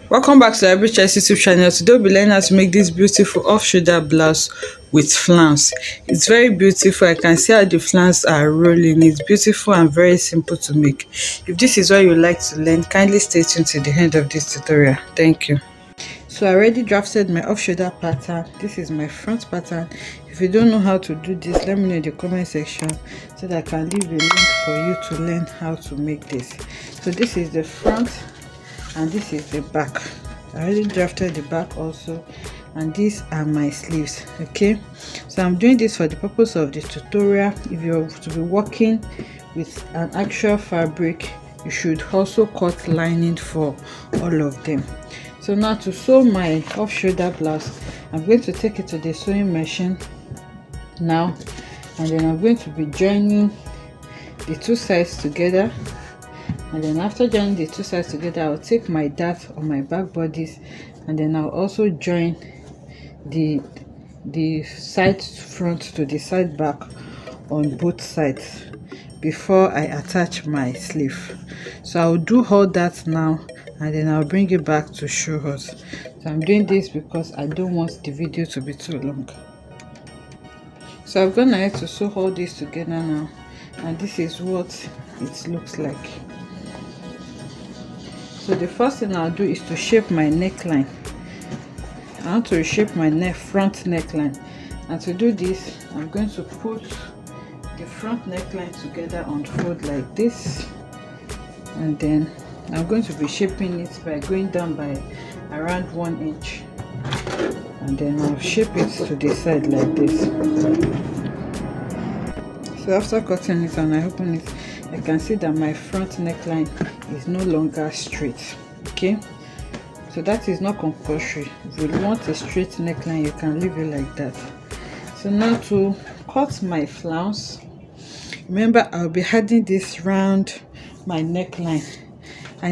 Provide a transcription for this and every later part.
Welcome back to Every Choice YouTube channel. Today we'll be learning how to make this beautiful off-shoulder blouse with flowers. It's very beautiful. I can see how the flowers are rolling. It's beautiful and very simple to make. If this is what you like to learn, kindly stay tuned to the end of this tutorial. Thank you. So I already drafted my off-shoulder pattern. This is my front pattern. If you don't know how to do this, let me know in the comment section so that I can leave a link for you to learn how to make this. So this is the front and this is the back. I already drafted the back also, and these are my sleeves. Okay, so I'm doing this for the purpose of the tutorial. If you're to be working with an actual fabric, you should also cut lining for all of them. So now to sew my off-shoulder blouse, I'm going to take it to the sewing machine now, and then I'm going to be joining the two sides together. And then after joining the two sides together, I'll take my dart on my back bodies, and then I'll also join the side front to the side back on both sides before I attach my sleeve. So I'll do all that now, and then I'll bring it back to show us. So I'm doing this because I don't want the video to be too long. So I've gone ahead to sew all this together now, and this is what it looks like. So the first thing I'll do is to shape my neckline. I want to reshape my front neckline, and to do this I'm going to put the front neckline together on fold like this, and then I'm going to be shaping it by going down by around 1 inch, and then I'll shape it to the side like this. So after cutting it and I open it, I can see that my front neckline is no longer straight. Okay, so that is not compulsory. If you want a straight neckline, you can leave it like that. So now to cut my flounce, remember I'll be adding this round my neckline. I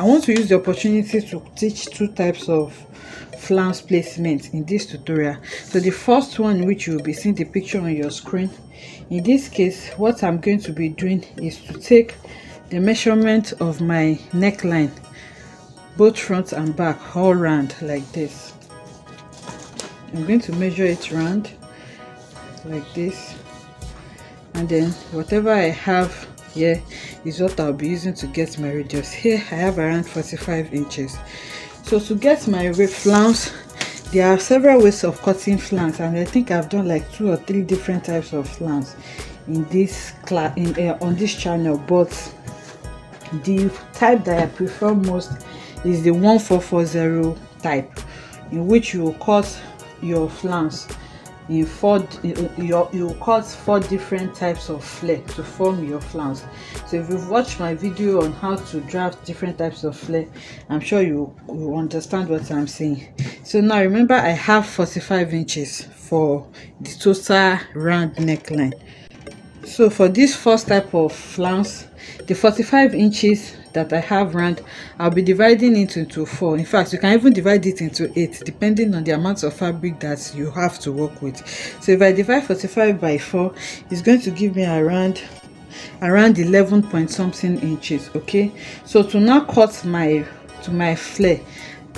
want to use the opportunity to teach two types of flounce placement in this tutorial. So the first one, which you will be seeing the picture on your screen, in this case what I'm going to be doing is to take the measurement of my neckline, both front and back, all round like this. I'm going to measure it round like this, and then whatever I have here is what I'll be using to get my radius. Here I have around 45 inches. So to get my flounce, there are several ways of cutting flounce, and I think I've done like 2 or 3 different types of flounce in this class on this channel, but the type that I prefer most is the 1440 type, in which you will cut your flounce in you cut 4 different types of flare to form your flounce. So if you've watched my video on how to draft different types of flare, I'm sure you understand what I'm saying. So now remember, I have 45 inches for the total round neckline. So for this first type of flounce, the 45 inches that I have round, I'll be dividing it into 4. In fact, you can even divide it into 8 depending on the amount of fabric that you have to work with. So if I divide 45 by 4, it's going to give me around 11 point something inches. Okay, so to now cut my flare,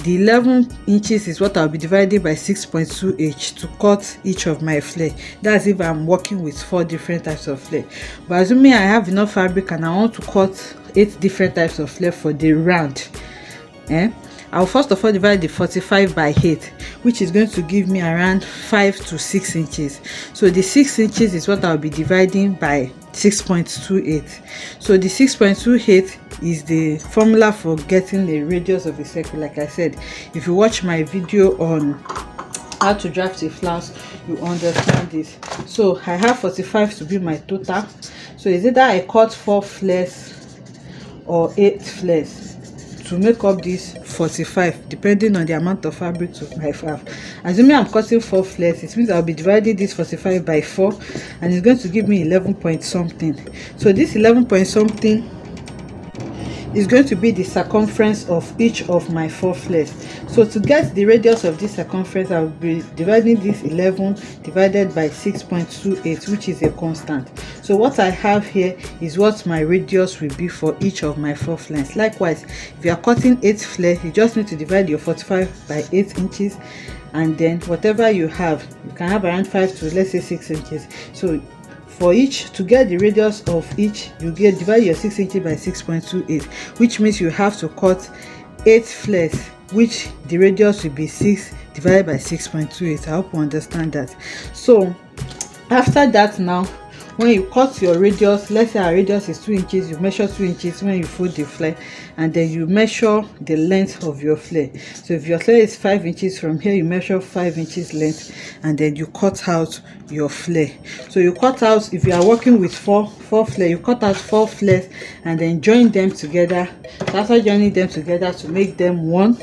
the 11 inches is what I'll be dividing by 6.2 to cut each of my flare. That's if I'm working with 4 different types of flare. But assuming I have enough fabric and I want to cut 8 different types of flare for the round, I'll first of all divide the 45 by 8, which is going to give me around 5 to 6 inches. So the 6 inches is what I'll be dividing by 6.28. So the 6.28 is the formula for getting the radius of a circle. Like I said, if you watch my video on how to draft a flounce, you understand this. So I have 45 to be my total. So is either I cut 4 flares or 8 flares to make up this 45, depending on the amount of fabric I have. Assuming I'm cutting 4 flares, it means I'll be dividing this 45 by 4, and it's going to give me 11 point something. So this 11 point something is going to be the circumference of each of my 4 flares. So to get the radius of this circumference, I will be dividing this 11 divided by 6.28, which is a constant. So what I have here is what my radius will be for each of my 4 flares. Likewise, if you are cutting 8 flare, you just need to divide your 45 by 8 inches, and then whatever you have, you can have around 5 to, let's say, 6 inches. So for each, to get the radius of each, you divide your 6 inches by 6.28, which means you have to cut 8 flares, which the radius will be 6 divided by 6.28. I hope you understand that. So after that, now when you cut your radius, let's say our radius is 2 inches, you measure 2 inches when you fold the flare, and then you measure the length of your flare. So if your flare is 5 inches, from here you measure 5 inches length, and then you cut out your flare. So you cut out, if you are working with four flare, you cut out 4 flares and then join them together. So after joining them together to make them one,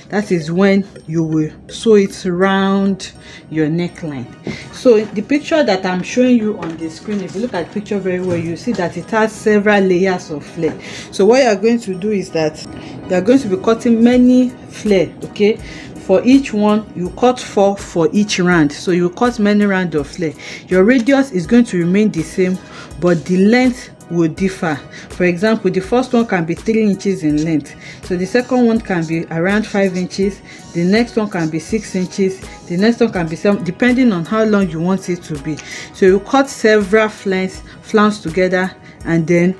that is when you will sew it around your neckline. So the picture that I'm showing you on the screen, if you look at the picture very well, you see that it has several layers of flare. So what you are going to do is that you are going to be cutting many flare. Okay, for each one you cut 4 for each round, so you cut many rounds of flare. Your radius is going to remain the same, but the length will differ. For example, the first one can be 3 inches in length, so the second one can be around 5 inches, the next one can be 6 inches, the next one can be 7, depending on how long you want it to be. So you cut several flanks together, and then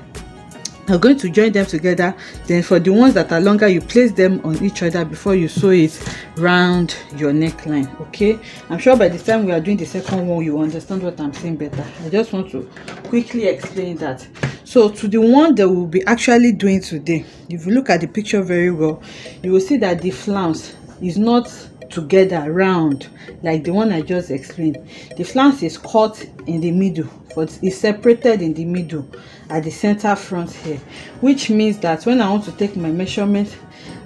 you're going to join them together. Then for the ones that are longer, you place them on each other before you sew it round your neckline. Okay, I'm sure by the time we are doing the second one, you understand what I'm saying better. I just want to quickly explain that. So to the one that we'll be actually doing today, if you look at the picture very well, you will see that the flounce is not together round like the one I just explained. The flounce is cut in the middle, but it's separated in the middle at the center front here, which means that when I want to take my measurement,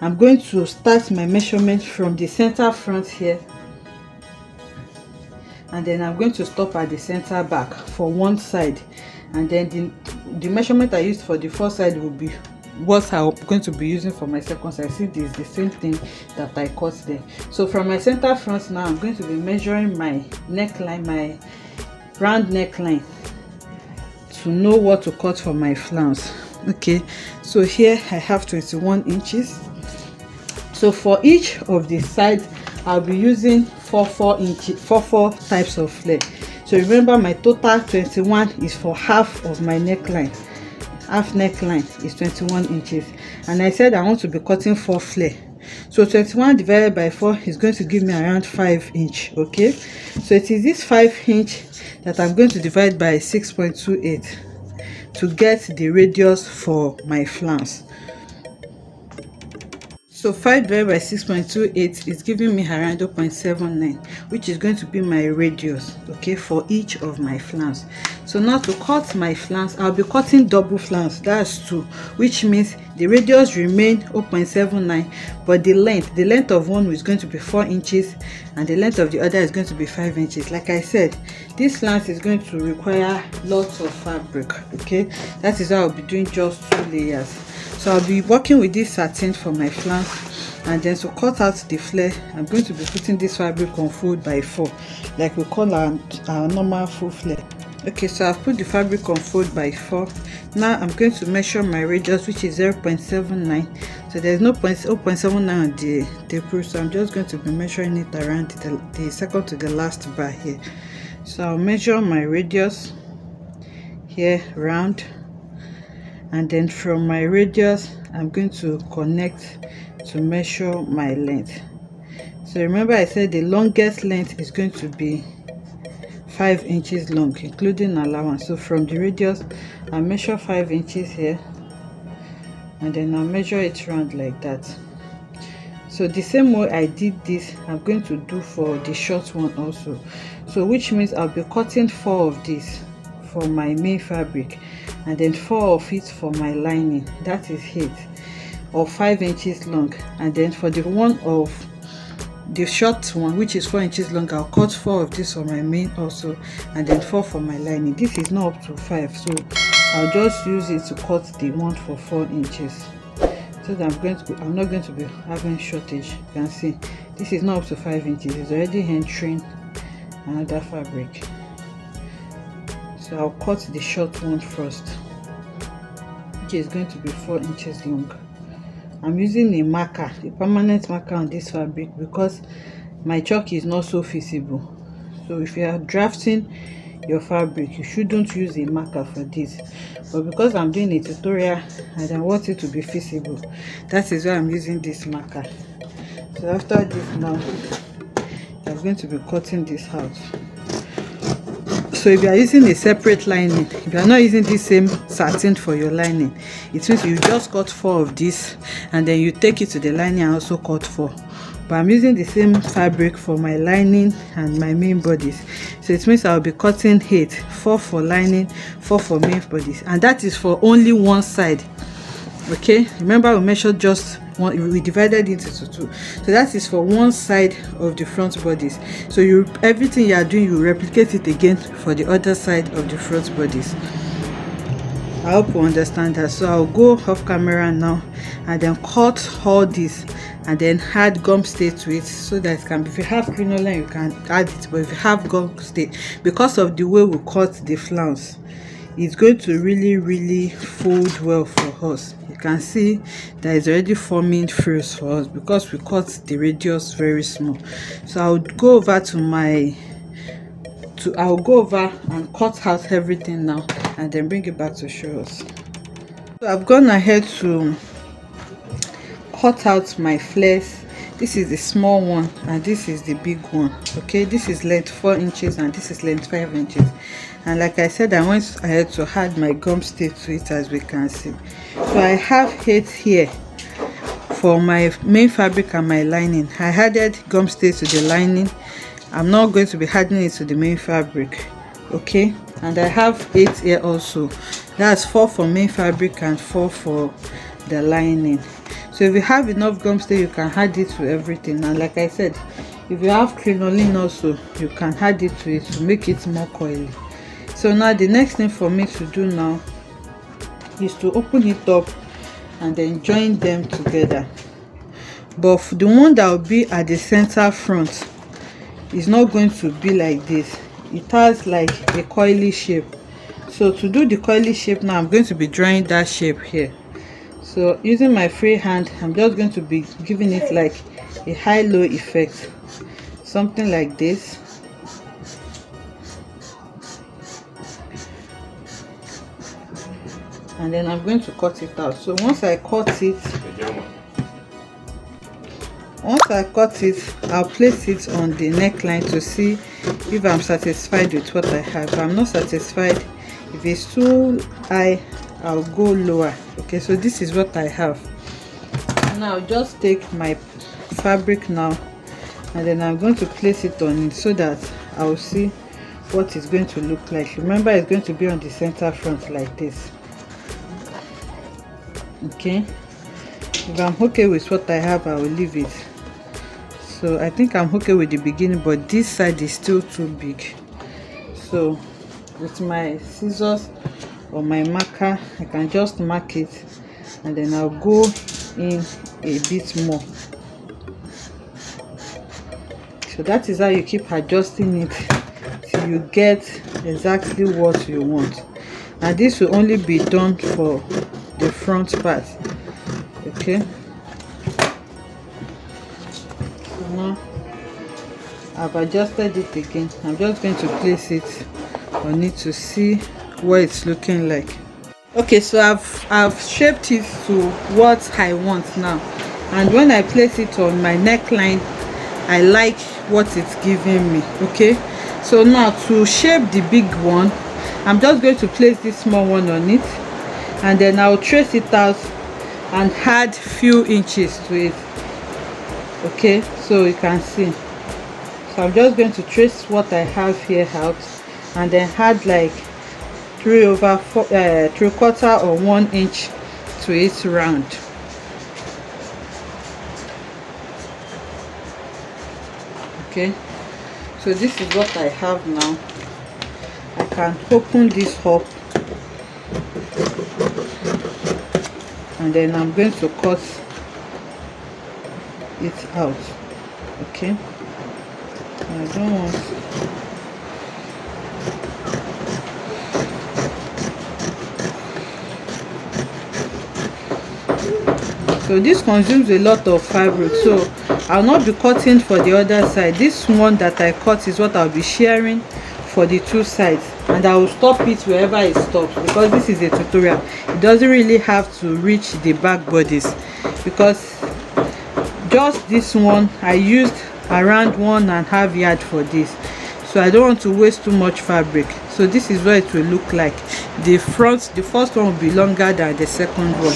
I'm going to start my measurement from the center front here, and then I'm going to stop at the center back for one side, and then the measurement I used for the first side will be what I'm going to be using for my second side. See, this is the same thing that I cut there. So from my center front now, I'm going to be measuring my neckline, my round neckline, to know what to cut for my flounce. Okay, so here I have 21 inches. So for each of the sides, I'll be using 4 types of flare. So remember, my total 21 is for half of my neckline. Half neckline is 21 inches, and I said I want to be cutting 4 flare. So 21 divided by 4 is going to give me around 5 inch. Okay, so it is this 5 inch that I'm going to divide by 6.28 to get the radius for my flounce. So 5 divided by 6.28 is giving me around 0.79, which is going to be my radius, okay, for each of my flounce. So now to cut my flounce, I'll be cutting double flounce, that's 2, which means the radius remain 0.79, but the length of one is going to be 4 inches, and the length of the other is going to be 5 inches. Like I said, this flounce is going to require lots of fabric. Okay, that is why I'll be doing just 2 layers. So I'll be working with this satin for my flounce, and then to cut out the flare, I'm going to be putting this fabric on fold by 4, like we call our normal full flare. Okay, so I've put the fabric on fold by 4. Now I'm going to measure my radius, which is 0.79. So there's no 0.79 on the tape, so I'm just going to be measuring it around the second to the last bar here. So I'll measure my radius here round, and then from my radius I'm going to connect to measure my length. So remember, I said the longest length is going to be 5 inches long, including allowance. So from the radius, I measure 5 inches here, and then I'll measure it round like that. So the same way I did this, I'm going to do for the short one also. So which means I'll be cutting 4 of these for my main fabric, and then 4 of it for my lining. That is 8 or 5 inches long. And then for the one of the short one, which is 4 inches long, I'll cut 4 of this for my main also, and then 4 for my lining. This is not up to 5, so I'll just use it to cut the one for 4 inches. so that I'm not going to be having shortage. You can see this is not up to 5 inches, it's already entering another fabric. So I'll cut the short one first, which is going to be 4 inches long. I'm using a marker, a permanent marker on this fabric, because my chalk is not so visible. So if you are drafting your fabric, you shouldn't use a marker for this, but because I'm doing a tutorial and I want it to be visible, that is why I'm using this marker. So after this, now I'm going to be cutting this out. So if you are using a separate lining, if you are not using the same satin for your lining, it means you just cut 4 of this and then you take it to the lining and also cut 4. But I'm using the same fabric for my lining and my main bodies, so it means I'll be cutting 8, 4 for lining, 4 for main bodies, and that is for only one side. Okay, remember we measured just one, we divided into 2, so that is for one side of the front bodies. So everything you are doing, you replicate it again for the other side of the front bodies. I hope you understand that. So I'll go off camera now and then cut all this and then add gum stay to it, so that it can be, if you have crinoline you can add it, but if you have gum stay, because of the way we cut the flounce, it's going to really fold well for us. You can see that it's already forming frills for us because we cut the radius very small. So I'll go over to I'll go over and cut out everything now and then bring it back to show us. So I've gone ahead to cut out my flares. This is the small one and this is the big one. Okay, this is length 4 inches and this is length 5 inches. And like I said, I went ahead to add my gum stay to it, as we can see. So I have 8 here for my main fabric and my lining. I added gum stay to the lining. I'm not going to be adding it to the main fabric. Okay, and I have 8 here also. That's 4 for main fabric and 4 for the lining. So if you have enough gum stay, you can add it to everything. And like I said, if you have crinoline also, you can add it to it to make it more coily. So now the next thing for me to do now is to open it up and then join them together. But the one that will be at the center front is not going to be like this. It has like a coily shape. So to do the coily shape now, I'm going to be drawing that shape here. So using my free hand, I'm just going to be giving it like a high-low effect, something like this. And then I'm going to cut it out. So once I cut it, I'll place it on the neckline to see if I'm satisfied with what I have. If I'm not satisfied, if it's too high, I'll go lower. Okay, so this is what I have. Now I'll just take my fabric now and then I'm going to place it on it so that I'll see what it's going to look like. Remember, it's going to be on the center front like this. Okay, if I'm okay with what I have, I will leave it. So I think I'm okay with the beginning, but this side is still too big. So with my scissors or my marker, I can just mark it and then I'll go in a bit more. So that is how you keep adjusting it till you get exactly what you want. And this will only be done for the front part. Okay, so now I've adjusted it again. I'm just going to place it on it to see what it's looking like. Okay, so I've shaped it to what I want now, and when I place it on my neckline, I like what it's giving me. Okay, so now to shape the big one, I'm just going to place this small one on it and then I'll trace it out and add few inches to it. Okay, so you can see. So I'm just going to trace what I have here out and then add like 3/4 or 1 inch to it round. Okay, so this is what I have now. I can open this up and then I'm going to cut it out. Okay, I don't want so this consumes a lot of fabric, so I'll not be cutting for the other side. This one that I cut is what I'll be sharing for the two sides, and I will stop it wherever it stops, because this is a tutorial. It doesn't really have to reach the back bodies, because just this one I used around 1.5 yards for this, so I don't want to waste too much fabric. So this is what it will look like. The first one will be longer than the second one.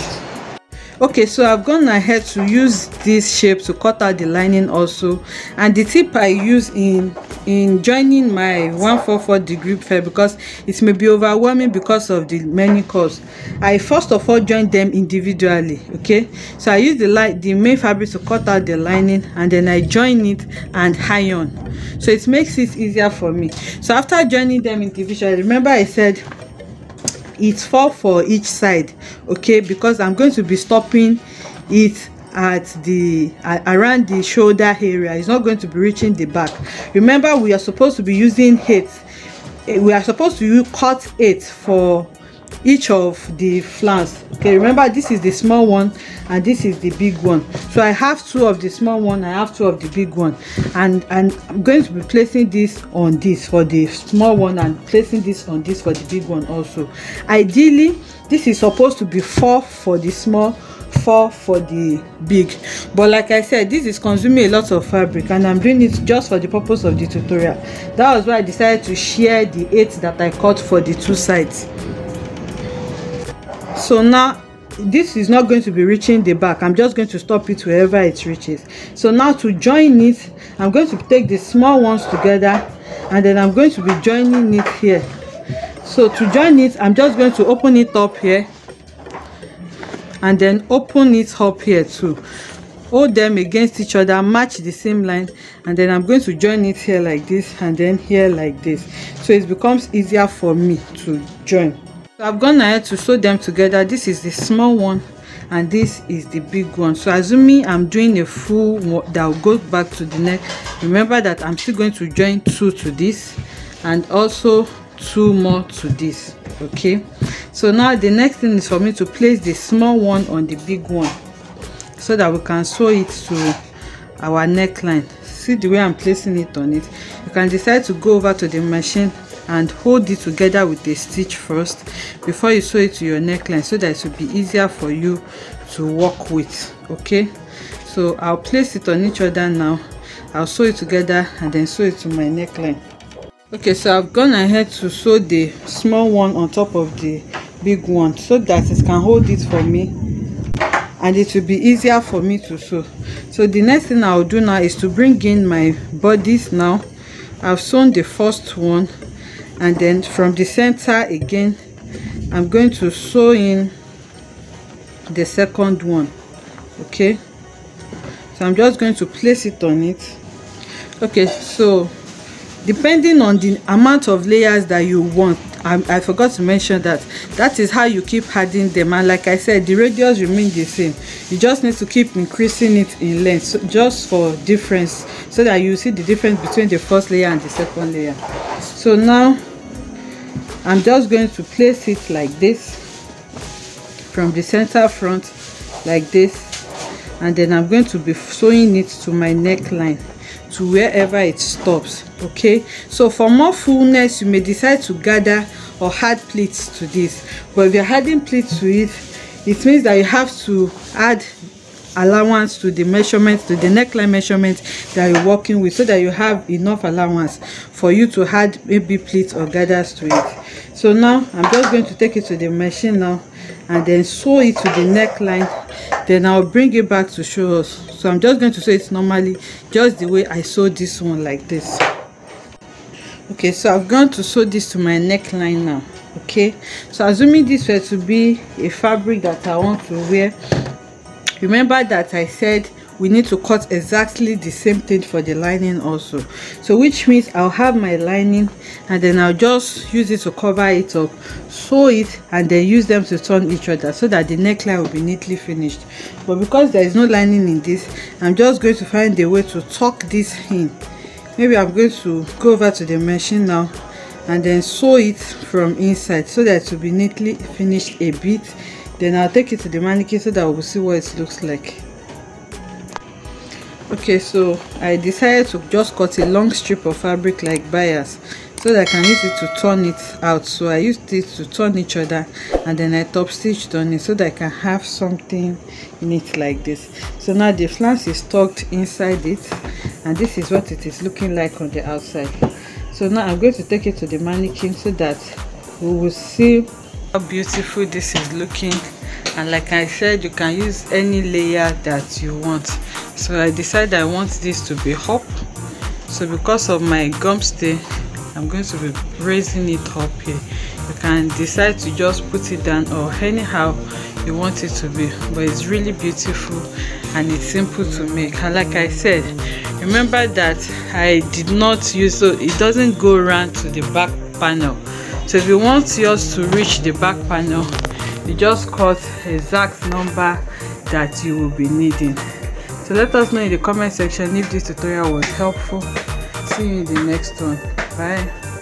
Okay, so I've gone ahead to use this shape to cut out the lining also, and the tip I use in joining my 144 degree fair, because it may be overwhelming because of the many curves, I first of all join them individually. Okay, so I use the main fabric to cut out the lining, and then I join it and iron, so it makes it easier for me. So after joining them individually, remember I said it's 4 for each side, okay, because I'm going to be stopping it at the around the shoulder area. It's not going to be reaching the back. Remember, we are supposed to be using 8. We are supposed to cut 8 for each of the flanks. Okay, remember, this is the small one and this is the big one. So I have 2 of the small one, I have 2 of the big one, and I'm going to be placing this on this for the small one and placing this on this for the big one also. Ideally, this is supposed to be 4 for the small, 4 for the big, but like I said, this is consuming a lot of fabric, and I'm doing it just for the purpose of the tutorial. That was why I decided to share the 8 that I cut for the 2 sides. So now this is not going to be reaching the back. I'm just going to stop it wherever it reaches. So now to join it, I'm going to take the small ones together, and then I'm going to be joining it here. So to join it, I'm just going to open it up here, and then open it up here too. Hold them against each other, match the same line, and then I'm going to join it here like this, and then here like this, so it becomes easier for me to join. So I've gone ahead to sew them together. This is the small one and this is the big one. So assuming I'm doing a full one that will go back to the neck, remember that I'm still going to join 2 to this and also 2 more to this. Okay, so now the next thing is for me to place the small one on the big one so that we can sew it to our neckline. See the way I'm placing it on it. You can decide to go over to the machine and hold it together with a stitch first before you sew it to your neckline, so that it will be easier for you to work with. Okay, so I'll place it on each other now. I'll sew it together and then sew it to my neckline. Okay, so I've gone ahead to sew the small one on top of the big one so that it can hold it for me and it will be easier for me to sew. So the next thing I'll do now is to bring in my bodies. Now I've sewn the first one, and then from the center again I'm going to sew in the second one. Okay, so I'm just going to place it on it. Okay, so depending on the amount of layers that you want, I forgot to mention that is how you keep adding them, and like I said, the radius remain the same. You just need to keep increasing it in length, so just for difference, so that you see the difference between the first layer and the second layer. So now I'm just going to place it like this from the center front like this, and then I'm going to be sewing it to my neckline to wherever it stops. Okay, so for more fullness you may decide to gather or add pleats to this, but if you're adding pleats to it, it means that you have to add allowance to the measurements, to the neckline measurement that you're working with, so that you have enough allowance for you to add maybe pleats or gathers to it. So now I'm just going to take it to the machine now and then sew it to the neckline. Then I'll bring it back to show us. So I'm just going to sew it normally, just the way I sewed this one, like this. Okay, so I've gone to sew this to my neckline now. Okay, so assuming this were to be a fabric that I want to wear, remember that I said we need to cut exactly the same thing for the lining also. So which means I'll have my lining and then I'll just use it to cover it up, sew it, and then use them to turn each other so that the neckline will be neatly finished. But because there is no lining in this, I'm just going to find a way to tuck this in. Maybe I'm going to go over to the machine now and then sew it from inside so that it will be neatly finished a bit. Then I'll take it to the mannequin so that we'll see what it looks like. Okay, so I decided to just cut a long strip of fabric like bias so that I can use it to turn it out. So I used it to turn each other and then I top stitched on it so that I can have something in it like this. So now the flounce is tucked inside it and this is what it is looking like on the outside. So now I'm going to take it to the mannequin so that we will see how beautiful this is looking. And like I said, you can use any layer that you want. So I decided I want this to be up. So because of my gum stay, I'm going to be raising it up here. You can decide to just put it down or anyhow you want it to be, but it's really beautiful and it's simple to make. And like I said, remember that I did not use, so it doesn't go around to the back panel. So if you want yours to reach the back panel, you just cut exact number that you will be needing. So let us know in the comment section if this tutorial was helpful. See you in the next one. Bye.